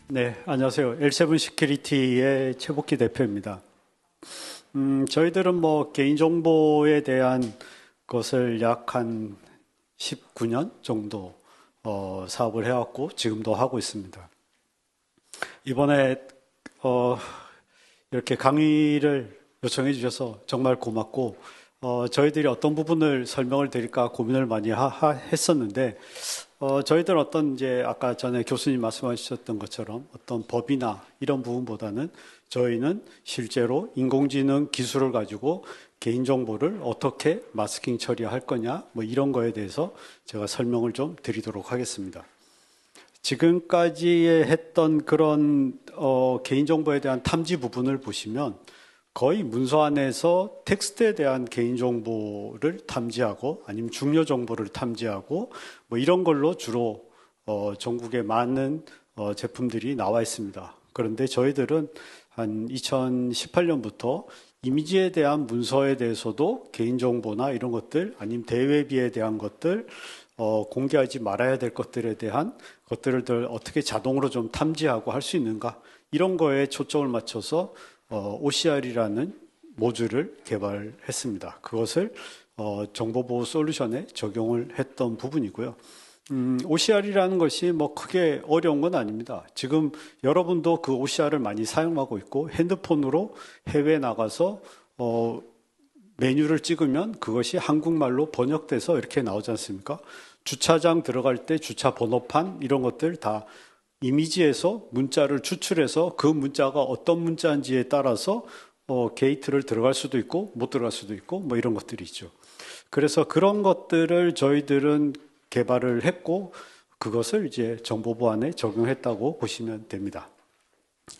네, 안녕하세요. L7 시큐리티의 최복기 대표입니다. 저희들은 뭐 개인정보에 대한 것을 약 한 19년 정도 사업을 해왔고 지금도 하고 있습니다. 이번에 어, 이렇게 강의를 요청해 주셔서 정말 고맙고 저희들이 어떤 부분을 설명을 드릴까 고민을 많이 했었는데 저희들 어떤 이제 아까 전에 교수님 말씀하셨던 것처럼 어떤 법이나 이런 부분보다는 저희는 실제로 인공지능 기술을 가지고 개인정보를 어떻게 마스킹 처리할 거냐 뭐 이런 거에 대해서 제가 설명을 좀 드리도록 하겠습니다. 지금까지 했던 그런 개인정보에 대한 탐지 부분을 보시면 거의 문서 안에서 텍스트에 대한 개인정보를 탐지하고 아니면 중요 정보를 탐지하고 뭐 이런 걸로 주로 전국에 많은 제품들이 나와 있습니다. 그런데 저희들은 한 2018년부터 이미지에 대한 문서에 대해서도 개인정보나 이런 것들 아니면 대외비에 대한 것들 공개하지 말아야 될 것들에 대한 것들을 어떻게 자동으로 좀 탐지하고 할 수 있는가 이런 거에 초점을 맞춰서 OCR이라는 모듈을 개발했습니다. 그것을 정보보호 솔루션에 적용을 했던 부분이고요. OCR이라는 것이 뭐 크게 어려운 건 아닙니다. 지금 여러분도 그 OCR을 많이 사용하고 있고 핸드폰으로 해외 나가서 메뉴를 찍으면 그것이 한국말로 번역돼서 이렇게 나오지 않습니까? 주차장 들어갈 때 주차 번호판 이런 것들 다 이미지에서 문자를 추출해서 그 문자가 어떤 문자인지에 따라서 게이트를 들어갈 수도 있고 못 들어갈 수도 있고 뭐 이런 것들이 있죠. 그래서 그런 것들을 저희들은 개발을 했고 그것을 이제 정보보 안에 적용했다고 보시면 됩니다.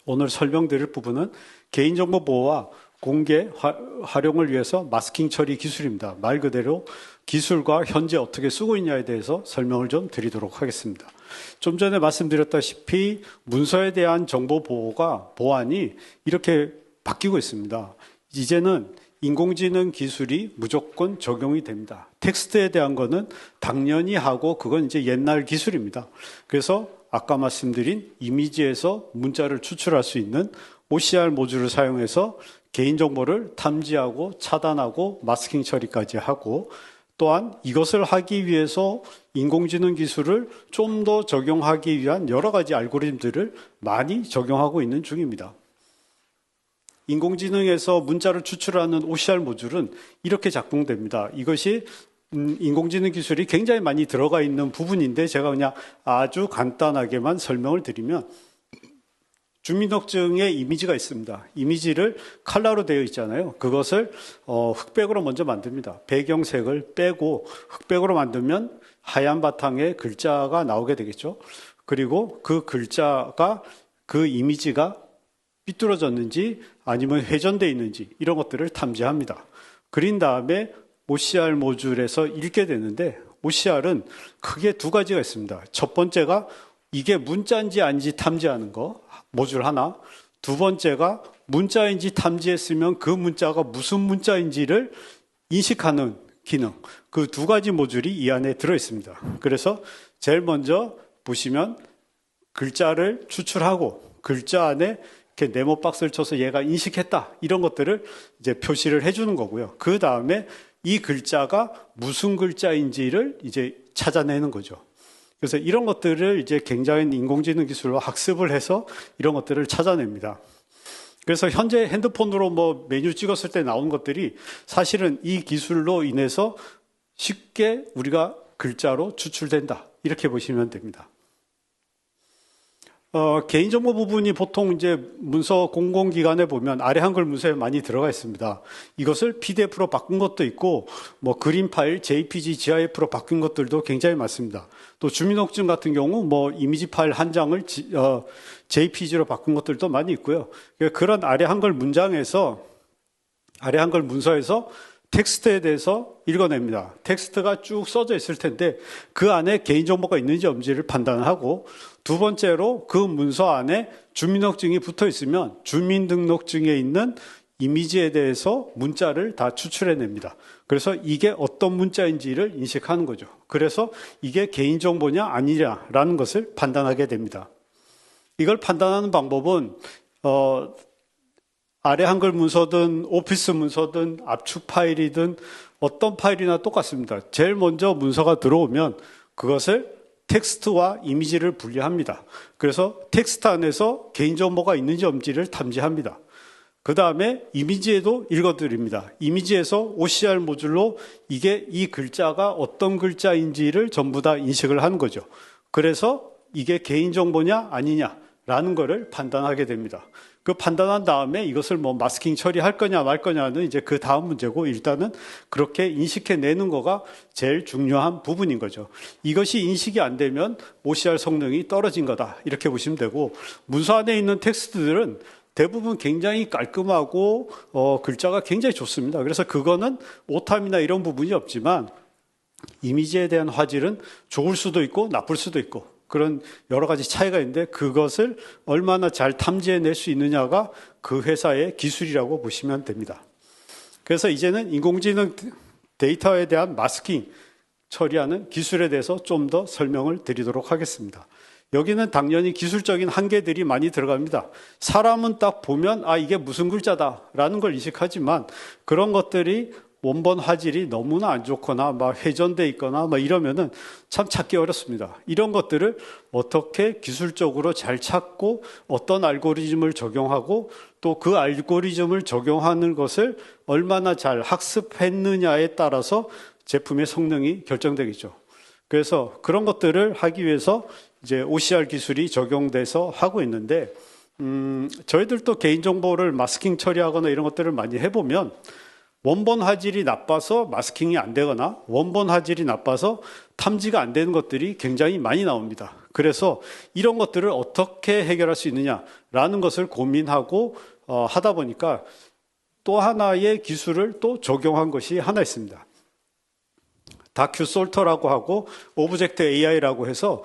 오늘 설명드릴 부분은 개인정보 보호와 공개 활용을 위해서 마스킹 처리 기술입니다. 말 그대로 기술과 현재 어떻게 쓰고 있냐에 대해서 설명을 좀 드리도록 하겠습니다. 좀 전에 말씀드렸다시피 문서에 대한 정보 보안이 이렇게 바뀌고 있습니다. 이제는 인공지능 기술이 무조건 적용이 됩니다. 텍스트에 대한 거는 당연히 하고 그건 이제 옛날 기술입니다. 그래서 아까 말씀드린 이미지에서 문자를 추출할 수 있는 OCR 모듈을 사용해서 개인정보를 탐지하고 차단하고 마스킹 처리까지 하고 또한 이것을 하기 위해서 인공지능 기술을 좀 더 적용하기 위한 여러 가지 알고리즘들을 많이 적용하고 있는 중입니다. 인공지능에서 문자를 추출하는 OCR 모듈은 이렇게 작동됩니다. 이것이 인공지능 기술이 굉장히 많이 들어가 있는 부분인데 제가 그냥 아주 간단하게만 설명을 드리면 주민등록증에 이미지가 있습니다. 이미지를 컬러로 되어 있잖아요. 그것을 흑백으로 먼저 만듭니다. 배경색을 빼고 흑백으로 만들면 하얀 바탕에 글자가 나오게 되겠죠. 그리고 그 글자가 그 이미지가 삐뚤어졌는지 아니면 회전되어 있는지 이런 것들을 탐지합니다. 그린 다음에 OCR 모듈에서 읽게 되는데 OCR은 크게 두 가지가 있습니다. 첫 번째가 이게 문자인지 아닌지 탐지하는 거, 모듈 하나. 두 번째가 문자인지 탐지했으면 그 문자가 무슨 문자인지를 인식하는 기능. 그 두 가지 모듈이 이 안에 들어 있습니다. 그래서 제일 먼저 보시면 글자를 추출하고 글자 안에 이렇게 네모 박스를 쳐서 얘가 인식했다. 이런 것들을 이제 표시를 해주는 거고요. 그 다음에 이 글자가 무슨 글자인지를 이제 찾아내는 거죠. 그래서 이런 것들을 이제 굉장히 인공지능 기술로 학습을 해서 이런 것들을 찾아냅니다. 그래서 현재 핸드폰으로 뭐 메뉴 찍었을 때 나오는 것들이 사실은 이 기술로 인해서 쉽게 우리가 글자로 추출된다. 이렇게 보시면 됩니다. 개인정보 부분이 보통 이제 문서 공공기관에 보면 아래 한글 문서에 많이 들어가 있습니다. 이것을 PDF로 바꾼 것도 있고, 뭐 그림 파일, JPG, GIF로 바뀐 것들도 굉장히 많습니다. 또 주민등록증 같은 경우 뭐 이미지 파일 한 장을 JPG로 바꾼 것들도 많이 있고요. 그런 아래 한글 문장에서, 아래 한글 문서에서 텍스트에 대해서 읽어냅니다. 텍스트가 쭉 써져 있을 텐데 그 안에 개인정보가 있는지 없는지를 판단하고 두 번째로 그 문서 안에 주민등록증이 붙어 있으면 주민등록증에 있는 이미지에 대해서 문자를 다 추출해냅니다. 그래서 이게 어떤 문자인지를 인식하는 거죠. 그래서 이게 개인정보냐 아니냐라는 것을 판단하게 됩니다. 이걸 판단하는 방법은 아래 한글 문서든 오피스 문서든 압축 파일이든 어떤 파일이나 똑같습니다. 제일 먼저 문서가 들어오면 그것을 텍스트와 이미지를 분리합니다. 그래서 텍스트 안에서 개인정보가 있는지 없는지를 탐지합니다. 그 다음에 이미지에도 읽어드립니다. 이미지에서 OCR 모듈로 이게 이 글자가 어떤 글자인지를 전부 다 인식을 하는 거죠. 그래서 이게 개인정보냐 아니냐라는 거를 판단하게 됩니다. 그 판단한 다음에 이것을 뭐 마스킹 처리할 거냐 말 거냐는 이제 그 다음 문제고, 일단은 그렇게 인식해내는 거가 제일 중요한 부분인 거죠. 이것이 인식이 안 되면 OCR 성능이 떨어진 거다, 이렇게 보시면 되고, 문서 안에 있는 텍스트들은 대부분 굉장히 깔끔하고 글자가 굉장히 좋습니다. 그래서 그거는 오탐이나 이런 부분이 없지만 이미지에 대한 화질은 좋을 수도 있고 나쁠 수도 있고 그런 여러 가지 차이가 있는데, 그것을 얼마나 잘 탐지해낼 수 있느냐가 그 회사의 기술이라고 보시면 됩니다. 그래서 이제는 인공지능 데이터에 대한 마스킹 처리하는 기술에 대해서 좀 더 설명을 드리도록 하겠습니다. 여기는 당연히 기술적인 한계들이 많이 들어갑니다. 사람은 딱 보면 이게 무슨 글자다라는 걸 인식하지만, 그런 것들이 원본 화질이 너무나 안 좋거나 막 회전돼 있거나 막 이러면은 참 찾기 어렵습니다. 이런 것들을 어떻게 기술적으로 잘 찾고 어떤 알고리즘을 적용하고 또 그 알고리즘을 적용하는 것을 얼마나 잘 학습했느냐에 따라서 제품의 성능이 결정되겠죠. 그래서 그런 것들을 하기 위해서 이제 OCR 기술이 적용돼서 하고 있는데, 저희들도 개인정보를 마스킹 처리하거나 이런 것들을 많이 해보면 원본 화질이 나빠서 마스킹이 안 되거나 원본 화질이 나빠서 탐지가 안 되는 것들이 굉장히 많이 나옵니다. 그래서 이런 것들을 어떻게 해결할 수 있느냐라는 것을 고민하고 하다 보니까 또 하나의 기술을 또 적용한 것이 하나 있습니다. 다큐솔터라고 하고 오브젝트 AI라고 해서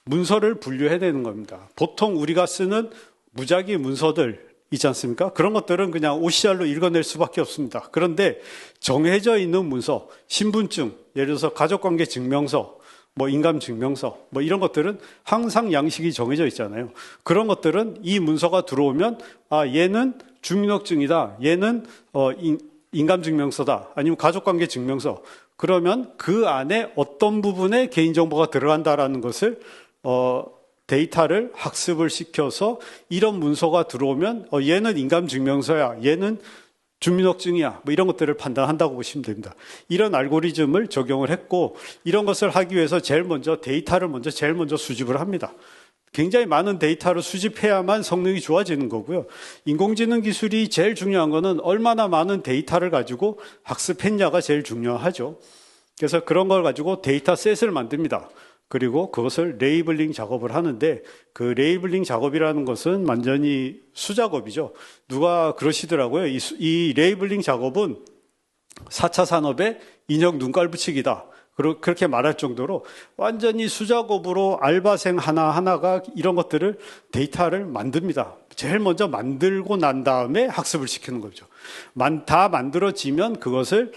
문서를 분류해내는 겁니다. 보통 우리가 쓰는 무작위 문서들 있지 않습니까? 그런 것들은 그냥 OCR로 읽어낼 수밖에 없습니다. 그런데 정해져 있는 문서, 신분증, 예를 들어서 가족관계 증명서, 뭐 인감증명서, 뭐 이런 것들은 항상 양식이 정해져 있잖아요. 그런 것들은 이 문서가 들어오면 얘는 주민등록증이다, 얘는 인감증명서다, 아니면 가족관계 증명서. 그러면 그 안에 어떤 부분에 개인정보가 들어간다라는 것을 데이터를 학습을 시켜서 이런 문서가 들어오면 얘는 인감증명서야, 얘는 주민등록증이야, 뭐 이런 것들을 판단한다고 보시면 됩니다. 이런 알고리즘을 적용을 했고, 이런 것을 하기 위해서 제일 먼저 데이터를 제일 먼저 수집을 합니다. 굉장히 많은 데이터를 수집해야만 성능이 좋아지는 거고요. 인공지능 기술이 제일 중요한 거는 얼마나 많은 데이터를 가지고 학습했냐가 제일 중요하죠. 그래서 그런 걸 가지고 데이터셋을 만듭니다. 그리고 그것을 레이블링 작업을 하는데, 그 레이블링 작업이라는 것은 완전히 수작업이죠. 누가 그러시더라고요. 이 레이블링 작업은 4차 산업의 인형 눈깔 붙이기다, 그렇게 말할 정도로 완전히 수작업으로 알바생 하나하나가 이런 것들을 데이터를 만듭니다. 제일 먼저 만들고 난 다음에 학습을 시키는 거죠. 다 만들어지면 그것을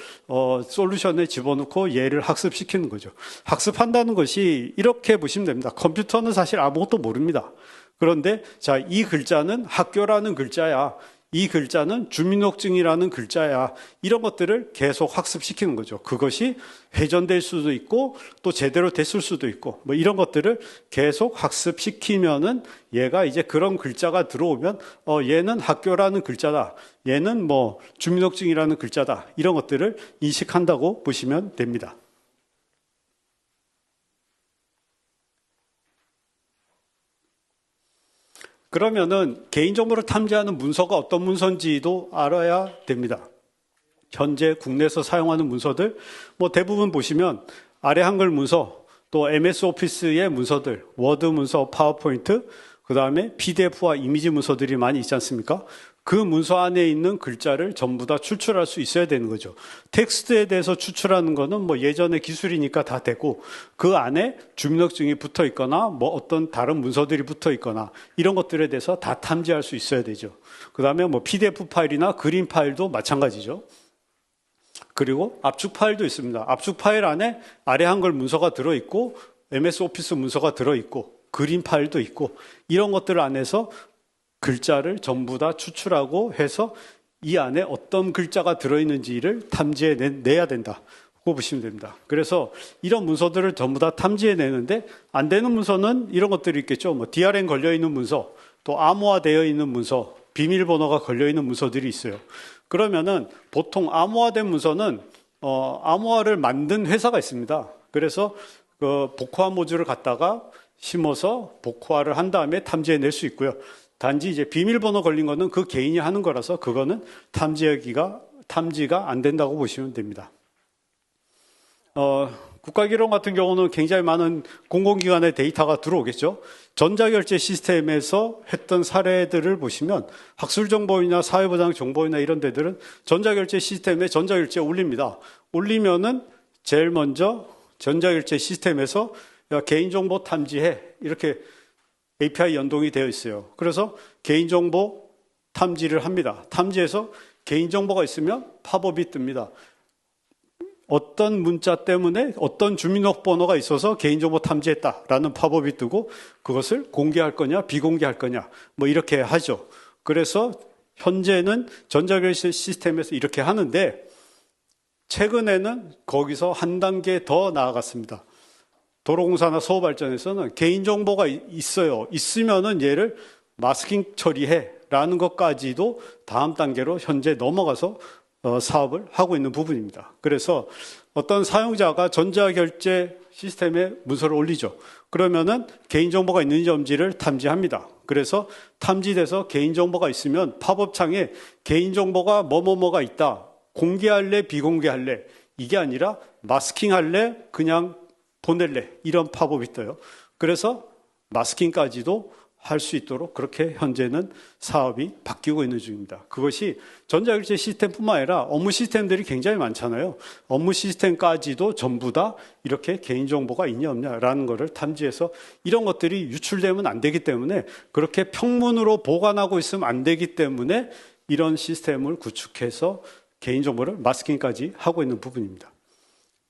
솔루션에 집어넣고 얘를 학습시키는 거죠. 학습한다는 것이 이렇게 보시면 됩니다. 컴퓨터는 사실 아무것도 모릅니다. 그런데 이 글자는 학교라는 글자야, 이 글자는 주민등록증이라는 글자야, 이런 것들을 계속 학습시키는 거죠. 그것이 회전될 수도 있고 또 제대로 됐을 수도 있고 뭐 이런 것들을 계속 학습시키면은 얘가 이제 그런 글자가 들어오면 얘는 학교라는 글자다, 얘는 뭐 주민등록증이라는 글자다, 이런 것들을 인식한다고 보시면 됩니다. 그러면은 개인정보를 탐지하는 문서가 어떤 문서인지도 알아야 됩니다. 현재 국내에서 사용하는 문서들, 뭐 대부분 보시면 아래 한글 문서, 또 MS 오피스의 문서들, 워드 문서, 파워포인트, 그 다음에 PDF와 이미지 문서들이 많이 있지 않습니까? 그 문서 안에 있는 글자를 전부 다 추출할 수 있어야 되는 거죠. 텍스트에 대해서 추출하는 거는 뭐 예전의 기술이니까 다 되고, 그 안에 주민등록증이 붙어 있거나 뭐 어떤 다른 문서들이 붙어 있거나 이런 것들에 대해서 다 탐지할 수 있어야 되죠. 그 다음에 뭐 PDF 파일이나 그림 파일도 마찬가지죠. 그리고 압축 파일도 있습니다. 압축 파일 안에 아래 한글 문서가 들어있고 MS 오피스 문서가 들어있고, 그림 파일도 있고 이런 것들 안에서 글자를 전부 다 추출하고 해서 이 안에 어떤 글자가 들어있는지를 탐지해내야 된다. 고 보시면 됩니다. 그래서 이런 문서들을 전부 다 탐지해내는데 안 되는 문서는 이런 것들이 있겠죠. 뭐 DRM 걸려있는 문서, 또 암호화되어 있는 문서, 비밀번호가 걸려있는 문서들이 있어요. 그러면은 보통 암호화된 문서는 암호화를 만든 회사가 있습니다. 그래서 그 복호화 모듈을 갖다가 심어서 복호화를 한 다음에 탐지해낼 수 있고요. 단지 이제 비밀번호 걸린 거는 그 개인이 하는 거라서 그거는 탐지가 안 된다고 보시면 됩니다. 국가기록 같은 경우는 굉장히 많은 공공기관의 데이터가 들어오겠죠. 전자결제 시스템에서 했던 사례들을 보시면 학술정보이나 사회보장정보이나 이런 데들은 전자결제 시스템에 전자결제 올립니다. 올리면은 제일 먼저 전자결제 시스템에서 개인정보 탐지해 이렇게 API 연동이 되어 있어요. 그래서 개인정보 탐지를 합니다. 탐지해서 개인정보가 있으면 팝업이 뜹니다. 어떤 문자 때문에 어떤 주민등록번호가 있어서 개인정보 탐지했다라는 팝업이 뜨고 그것을 공개할 거냐 비공개할 거냐 뭐 이렇게 하죠. 그래서 현재는 전자결제 시스템에서 이렇게 하는데 최근에는 거기서 한 단계 더 나아갔습니다. 도로공사나 서울발전에서는 개인정보가 있어요. 있으면은 얘를 마스킹 처리해라는 것까지도 다음 단계로 현재 넘어가서 사업을 하고 있는 부분입니다. 그래서 어떤 사용자가 전자결제 시스템에 문서를 올리죠. 그러면은 개인정보가 있는지 없는지를 탐지합니다. 그래서 탐지돼서 개인정보가 있으면 팝업창에 개인정보가 뭐뭐뭐가 있다. 공개할래, 비공개할래. 이게 아니라 마스킹할래, 그냥 보낼래. 이런 팝업이 떠요. 그래서 마스킹까지도 할 수 있도록 그렇게 현재는 사업이 바뀌고 있는 중입니다. 그것이 전자결제 시스템뿐만 아니라 업무 시스템들이 굉장히 많잖아요. 업무 시스템까지도 전부 다 이렇게 개인정보가 있냐 없냐라는 것을 탐지해서 이런 것들이 유출되면 안 되기 때문에 그렇게 평문으로 보관하고 있으면 안 되기 때문에 이런 시스템을 구축해서 개인정보를 마스킹까지 하고 있는 부분입니다.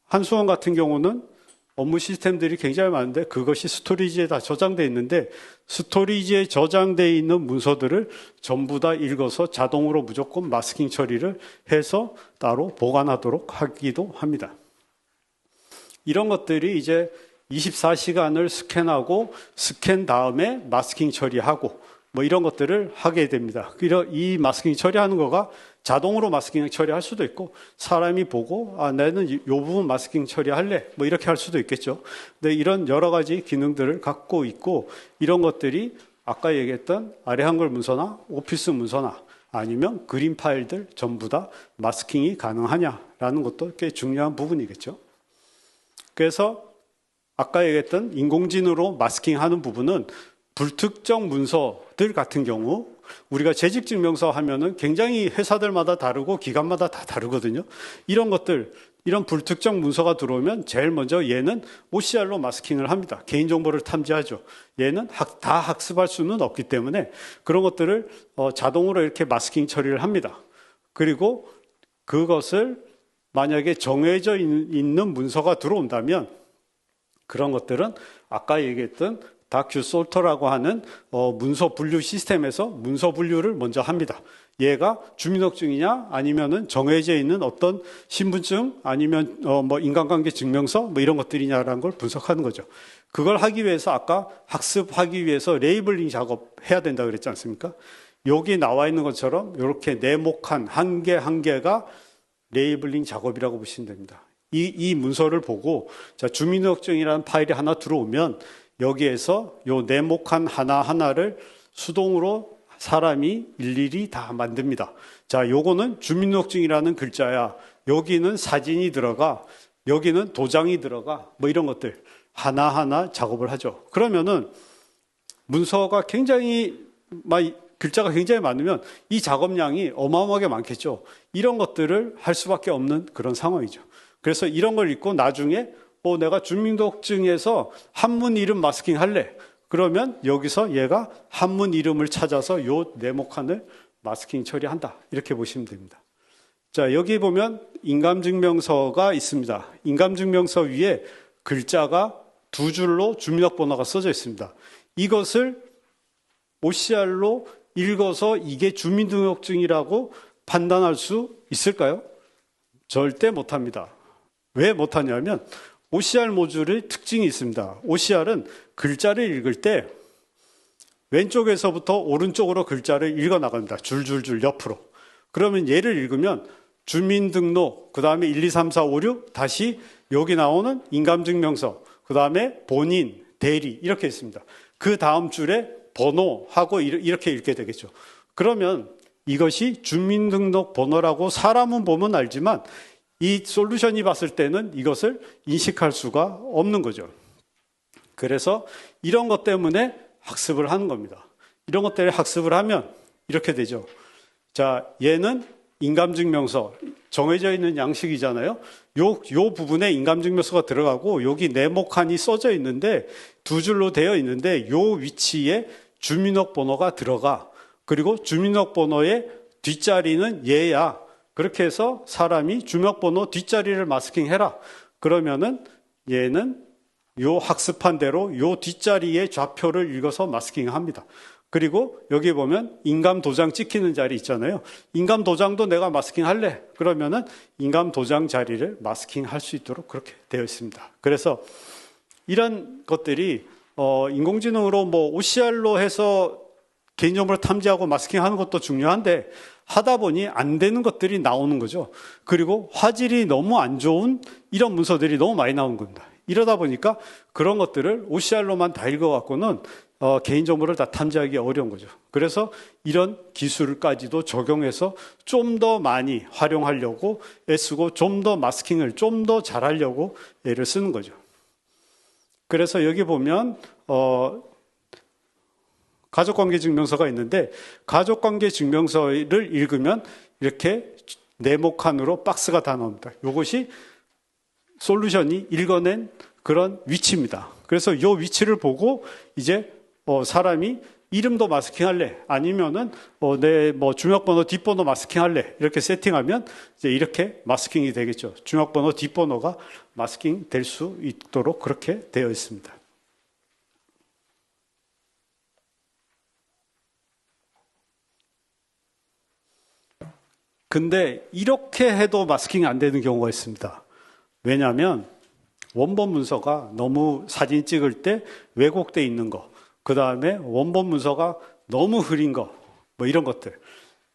한수원 같은 경우는 업무 시스템들이 굉장히 많은데 그것이 스토리지에 다 저장되어 있는데 스토리지에 저장되어 있는 문서들을 전부 다 읽어서 자동으로 무조건 마스킹 처리를 해서 따로 보관하도록 하기도 합니다. 이런 것들이 이제 24시간을 스캔하고 스캔 다음에 마스킹 처리하고 뭐 이런 것들을 하게 됩니다. 이 마스킹 처리하는 거가 자동으로 마스킹 처리할 수도 있고 사람이 보고 나는 이 부분 마스킹 처리할래 뭐 이렇게 할 수도 있겠죠. 근데 이런 여러 가지 기능들을 갖고 있고 이런 것들이 아까 얘기했던 아래 한글 문서나 오피스 문서나 아니면 그림 파일들 전부 다 마스킹이 가능하냐라는 것도 꽤 중요한 부분이겠죠. 그래서 아까 얘기했던 인공지능으로 마스킹하는 부분은 불특정 문서들 같은 경우 우리가 재직증명서 하면은 굉장히 회사들마다 다르고 기관마다 다 다르거든요. 이런 것들, 이런 불특정 문서가 들어오면 제일 먼저 얘는 OCR로 마스킹을 합니다. 개인정보를 탐지하죠. 얘는 다 학습할 수는 없기 때문에 그런 것들을 자동으로 이렇게 마스킹 처리를 합니다. 그리고 그것을 만약에 정해져 있는 문서가 들어온다면 그런 것들은 아까 얘기했던 다큐솔터라고 하는 문서 분류 시스템에서 문서 분류를 먼저 합니다. 얘가 주민등록증이냐 아니면은 정해져 있는 어떤 신분증 아니면 뭐 인간관계 증명서 뭐 이런 것들이냐라는 걸 분석하는 거죠. 그걸 하기 위해서 아까 학습하기 위해서 레이블링 작업 해야 된다 그랬지 않습니까? 여기 나와 있는 것처럼 이렇게 네모칸 한 개 한 개가 레이블링 작업이라고 보시면 됩니다. 이 문서를 보고 자, 주민등록증이라는 파일이 하나 들어오면 여기에서 요 네모칸 하나하나를 수동으로 사람이 일일이 다 만듭니다. 자, 요거는 주민등록증이라는 글자야. 여기는 사진이 들어가. 여기는 도장이 들어가. 뭐 이런 것들 하나하나 작업을 하죠. 그러면은 문서가 굉장히 글자가 굉장히 많으면 이 작업량이 어마어마하게 많겠죠. 이런 것들을 할 수밖에 없는 그런 상황이죠. 그래서 이런 걸 읽고 나중에 내가 주민등록증에서 한문 이름 마스킹 할래. 그러면 여기서 얘가 한문 이름을 찾아서 요 네모칸을 마스킹 처리한다. 이렇게 보시면 됩니다. 자, 여기 보면 인감증명서가 있습니다. 인감증명서 위에 글자가 두 줄로 주민등록번호가 써져 있습니다. 이것을 OCR로 읽어서 이게 주민등록증이라고 판단할 수 있을까요? 절대 못합니다. 왜 못하냐면 OCR 모듈의 특징이 있습니다. OCR은 글자를 읽을 때 왼쪽에서부터 오른쪽으로 글자를 읽어 나갑니다. 줄줄줄 옆으로. 그러면 얘를 읽으면 주민등록, 그 다음에 1, 2, 3, 4, 5, 6, 다시 여기 나오는 인감증명서, 그 다음에 본인, 대리 이렇게 있습니다. 그 다음 줄에 번호하고 이렇게 읽게 되겠죠. 그러면 이것이 주민등록번호라고 사람은 보면 알지만 이 솔루션이 봤을 때는 이것을 인식할 수가 없는 거죠. 그래서 이런 것 때문에 학습을 하는 겁니다. 이런 것 때문에 학습을 하면 이렇게 되죠. 자, 얘는 인감증명서, 정해져 있는 양식이잖아요. 요 부분에 인감증명서가 들어가고 여기 네모칸이 써져 있는데 두 줄로 되어 있는데 요 위치에 주민등록번호가 들어가. 그리고 주민등록번호의 뒷자리는 얘야. 그렇게 해서 사람이 주민등록번호 뒷자리를 마스킹해라. 그러면은 얘는 요 학습한 대로 요 뒷자리의 좌표를 읽어서 마스킹합니다. 그리고 여기 보면 인감 도장 찍히는 자리 있잖아요. 인감 도장도 내가 마스킹 할래. 그러면은 인감 도장 자리를 마스킹 할 수 있도록 그렇게 되어 있습니다. 그래서 이런 것들이 인공지능으로 뭐 OCR로 해서 개인정보를 탐지하고 마스킹하는 것도 중요한데 하다 보니 안 되는 것들이 나오는 거죠. 그리고 화질이 너무 안 좋은 이런 문서들이 너무 많이 나오는 겁니다. 이러다 보니까 그런 것들을 OCR로만 다 읽어갖고는 개인정보를 다 탐지하기 어려운 거죠. 그래서 이런 기술까지도 적용해서 좀 더 많이 활용하려고 애쓰고 좀 더 마스킹을 좀 더 잘하려고 애를 쓰는 거죠. 그래서 여기 보면 가족관계증명서가 있는데 가족관계증명서를 읽으면 이렇게 네모칸으로 박스가 다 나옵니다. 이것이 솔루션이 읽어낸 그런 위치입니다. 그래서 이 위치를 보고 이제 사람이 이름도 마스킹할래 아니면은 내 주민등록번호 뒷번호 마스킹할래 이렇게 세팅하면 이제 이렇게 마스킹이 되겠죠. 주민등록번호 뒷번호가 마스킹 될 수 있도록 그렇게 되어 있습니다. 근데 이렇게 해도 마스킹이 안 되는 경우가 있습니다. 왜냐하면 원본 문서가 너무 사진 찍을 때 왜곡돼 있는 거, 그 다음에 원본 문서가 너무 흐린 거, 뭐 이런 것들.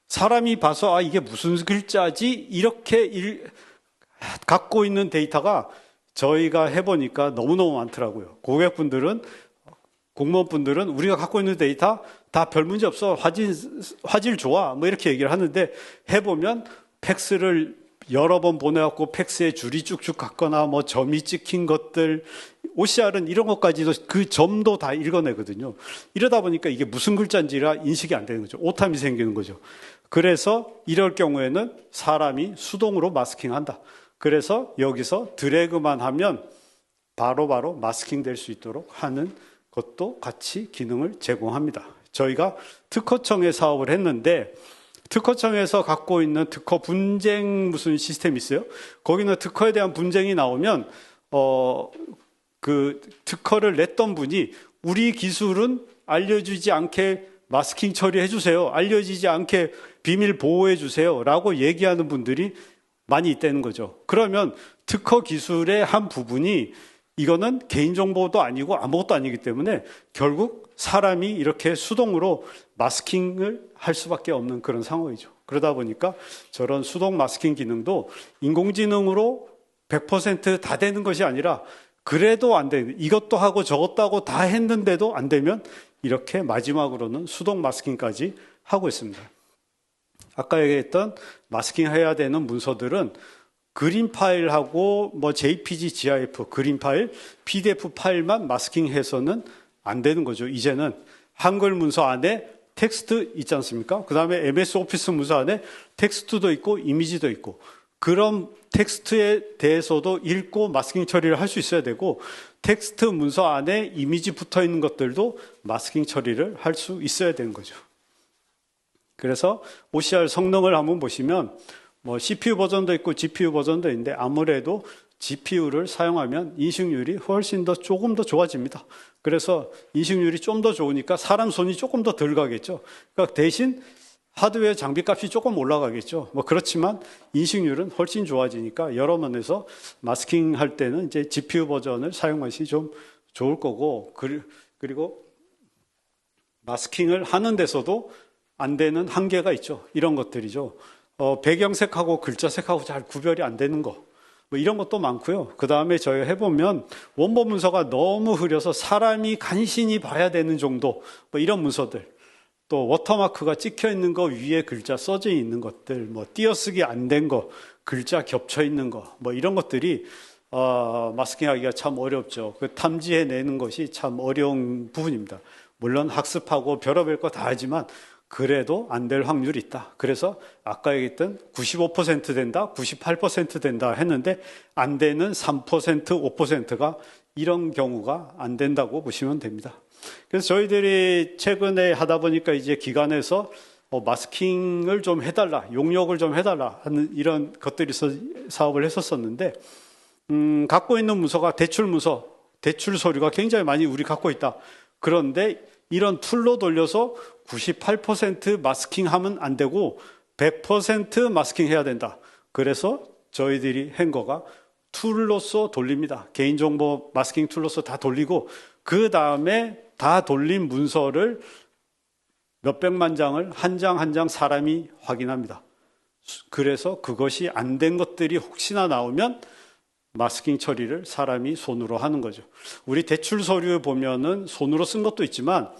사람이 봐서 이게 무슨 글자지? 이렇게 갖고 있는 데이터가 저희가 해보니까 너무너무 많더라고요. 고객분들은, 공무원분들은 우리가 갖고 있는 데이터 다 별 문제 없어. 화질 좋아. 뭐 이렇게 얘기를 하는데 해보면 팩스를 여러 번 보내갖고 팩스에 줄이 쭉쭉 갔거나 뭐 점이 찍힌 것들, OCR은 이런 것까지도 그 점도 다 읽어내거든요. 이러다 보니까 이게 무슨 글자인지가 인식이 안 되는 거죠. 오탐이 생기는 거죠. 그래서 이럴 경우에는 사람이 수동으로 마스킹한다. 그래서 여기서 드래그만 하면 바로바로 마스킹 될 수 있도록 하는 것도 같이 기능을 제공합니다. 저희가 특허청에 사업을 했는데 특허청에서 갖고 있는 특허 분쟁 무슨 시스템이 있어요. 거기는 특허에 대한 분쟁이 나오면 그 특허를 냈던 분이 우리 기술은 알려주지 않게 마스킹 처리해 주세요. 알려지지 않게 비밀 보호해 주세요. 라고 얘기하는 분들이 많이 있다는 거죠. 그러면 특허 기술의 한 부분이 이거는 개인정보도 아니고 아무것도 아니기 때문에 결국 사람이 이렇게 수동으로 마스킹을 할 수밖에 없는 그런 상황이죠. 그러다 보니까 저런 수동 마스킹 기능도 인공지능으로 100% 다 되는 것이 아니라 그래도 안 되는, 이것도 하고 저것도 하고 다 했는데도 안 되면 이렇게 마지막으로는 수동 마스킹까지 하고 있습니다. 아까 얘기했던 마스킹 해야 되는 문서들은 그림 파일하고 뭐 JPG, GIF, 그림 파일, PDF 파일만 마스킹해서는 안 되는 거죠. 이제는 한글 문서 안에 텍스트 있지 않습니까? 그 다음에 MS 오피스 문서 안에 텍스트도 있고 이미지도 있고 그런 텍스트에 대해서도 읽고 마스킹 처리를 할 수 있어야 되고 텍스트 문서 안에 이미지 붙어 있는 것들도 마스킹 처리를 할 수 있어야 되는 거죠. 그래서 OCR 성능을 한번 보시면 뭐 CPU 버전도 있고 GPU 버전도 있는데 아무래도 GPU를 사용하면 인식률이 훨씬 더 조금 더 좋아집니다. 그래서 인식률이 좀 더 좋으니까 사람 손이 조금 더 덜 가겠죠. 그러니까 대신 하드웨어 장비값이 조금 올라가겠죠. 뭐 그렇지만 인식률은 훨씬 좋아지니까 여러 면에서 마스킹 할 때는 이제 GPU 버전을 사용하시 좀 좋을 거고, 그리고 마스킹을 하는 데서도 안 되는 한계가 있죠. 이런 것들이죠. 배경색하고 글자색하고 잘 구별이 안 되는 거. 뭐 이런 것도 많고요. 그 다음에 저희 해보면 원본 문서가 너무 흐려서 사람이 간신히 봐야 되는 정도, 뭐 이런 문서들. 또 워터마크가 찍혀 있는 거 위에 글자 써져 있는 것들, 뭐 띄어쓰기 안 된 거, 글자 겹쳐 있는 거, 뭐 이런 것들이 마스킹하기가 참 어렵죠. 그 탐지해내는 것이 참 어려운 부분입니다. 물론 학습하고 별의별 거 다 하지만 그래도 안 될 확률이 있다. 그래서 아까 얘기했던 95% 된다, 98% 된다 했는데 안 되는 3%, 5%가 이런 경우가 안 된다고 보시면 됩니다. 그래서 저희들이 최근에 하다 보니까 이제 기관에서 마스킹을 좀 해달라, 용역을 좀 해달라 하는 이런 것들이 사업을 했었었는데, 갖고 있는 문서가 대출 문서, 대출 서류가 굉장히 많이 우리 갖고 있다. 그런데 이런 툴로 돌려서 98% 마스킹하면 안 되고 100% 마스킹해야 된다. 그래서 저희들이 한 거가 툴로서 돌립니다. 개인정보 마스킹 툴로서 다 돌리고 그 다음에 다 돌린 문서를 몇백만 장을 한 장 한 장 사람이 확인합니다. 그래서 그것이 안 된 것들이 혹시나 나오면 마스킹 처리를 사람이 손으로 하는 거죠. 우리 대출 서류 보면은 손으로 쓴 것도 있지만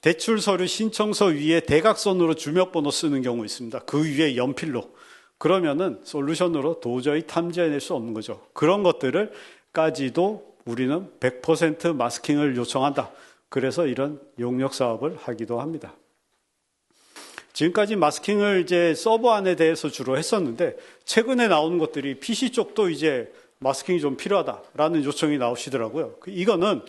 대출 서류 신청서 위에 대각선으로 주민번호 쓰는 경우 있습니다. 그 위에 연필로. 그러면은 솔루션으로 도저히 탐지해낼 수 없는 거죠. 그런 것들을까지도 우리는 100% 마스킹을 요청한다. 그래서 이런 용역 사업을 하기도 합니다. 지금까지 마스킹을 이제 서버 안에 대해서 주로 했었는데 최근에 나오는 것들이 PC 쪽도 이제 마스킹이 좀 필요하다라는 요청이 나오시더라고요. 이거는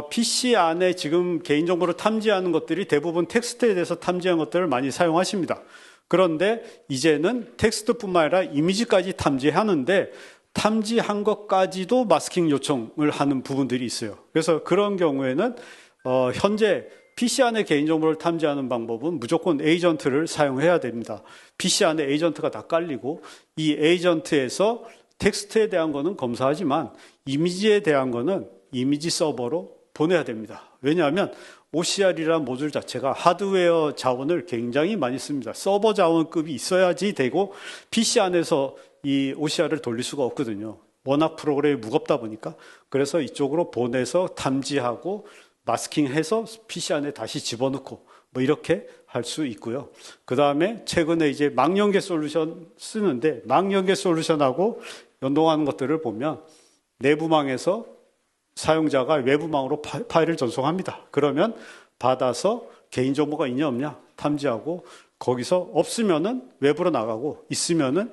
PC 안에 지금 개인정보를 탐지하는 것들이 대부분 텍스트에 대해서 탐지한 것들을 많이 사용하십니다. 그런데 이제는 텍스트뿐만 아니라 이미지까지 탐지하는데 탐지한 것까지도 마스킹 요청을 하는 부분들이 있어요. 그래서 그런 경우에는 현재 PC 안에 개인정보를 탐지하는 방법은 무조건 에이전트를 사용해야 됩니다. PC 안에 에이전트가 다 깔리고 이 에이전트에서 텍스트에 대한 거는 검사하지만 이미지에 대한 거는 이미지 서버로 보내야 됩니다. 왜냐하면 OCR이라는 모듈 자체가 하드웨어 자원을 굉장히 많이 씁니다. 서버 자원급이 있어야지 되고 PC 안에서 이 OCR을 돌릴 수가 없거든요. 워낙 프로그램이 무겁다 보니까. 그래서 이쪽으로 보내서 탐지하고 마스킹해서 PC 안에 다시 집어넣고 뭐 이렇게 할 수 있고요. 그 다음에 최근에 이제 망연계 솔루션 쓰는데 망연계 솔루션하고 연동하는 것들을 보면 내부망에서 사용자가 외부망으로 파일을 전송합니다. 그러면 받아서 개인정보가 있냐 없냐 탐지하고 거기서 없으면은 외부로 나가고 있으면은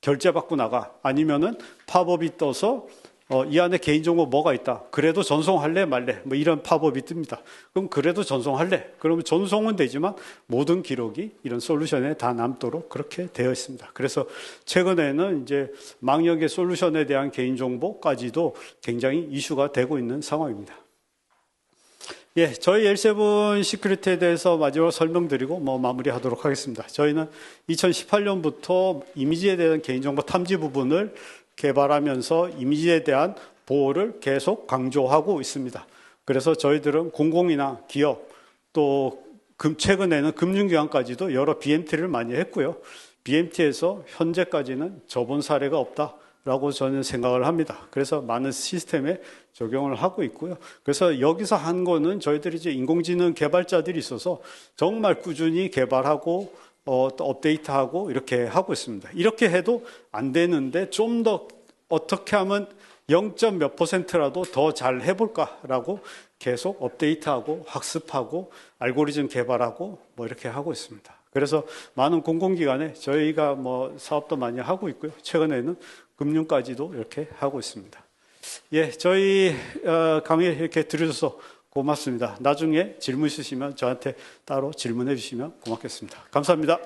결제받고 나가 아니면은 팝업이 떠서 이 안에 개인정보 뭐가 있다. 그래도 전송할래 말래 뭐 이런 팝업이 뜹니다. 그럼 그래도 전송할래. 그러면 전송은 되지만 모든 기록이 이런 솔루션에 다 남도록 그렇게 되어 있습니다. 그래서 최근에는 이제 망연계 솔루션에 대한 개인정보까지도 굉장히 이슈가 되고 있는 상황입니다. 예, 저희 L7 시큐리티에 대해서 마지막으로 설명드리고 마무리하도록 하겠습니다. 저희는 2018년부터 이미지에 대한 개인정보 탐지 부분을 개발하면서 이미지에 대한 보호를 계속 강조하고 있습니다. 그래서 저희들은 공공이나 기업 또 최근에는 금융기관까지도 여러 BMT를 많이 했고요. BMT에서 현재까지는 접은 사례가 없다라고 저는 생각을 합니다. 그래서 많은 시스템에 적용을 하고 있고요. 그래서 여기서 한 거는 저희들이 이제 인공지능 개발자들이 있어서 정말 꾸준히 개발하고 또 업데이트하고 이렇게 하고 있습니다. 이렇게 해도 안 되는데 좀 더 어떻게 하면 0. 몇 %라도 더 잘 해볼까라고 계속 업데이트하고 학습하고 알고리즘 개발하고 뭐 이렇게 하고 있습니다. 그래서 많은 공공기관에 저희가 사업도 많이 하고 있고요. 최근에는 금융까지도 이렇게 하고 있습니다. 예, 저희 강의 이렇게 들으셔서 고맙습니다. 나중에 질문 있으시면 저한테 따로 질문해 주시면 고맙겠습니다. 감사합니다.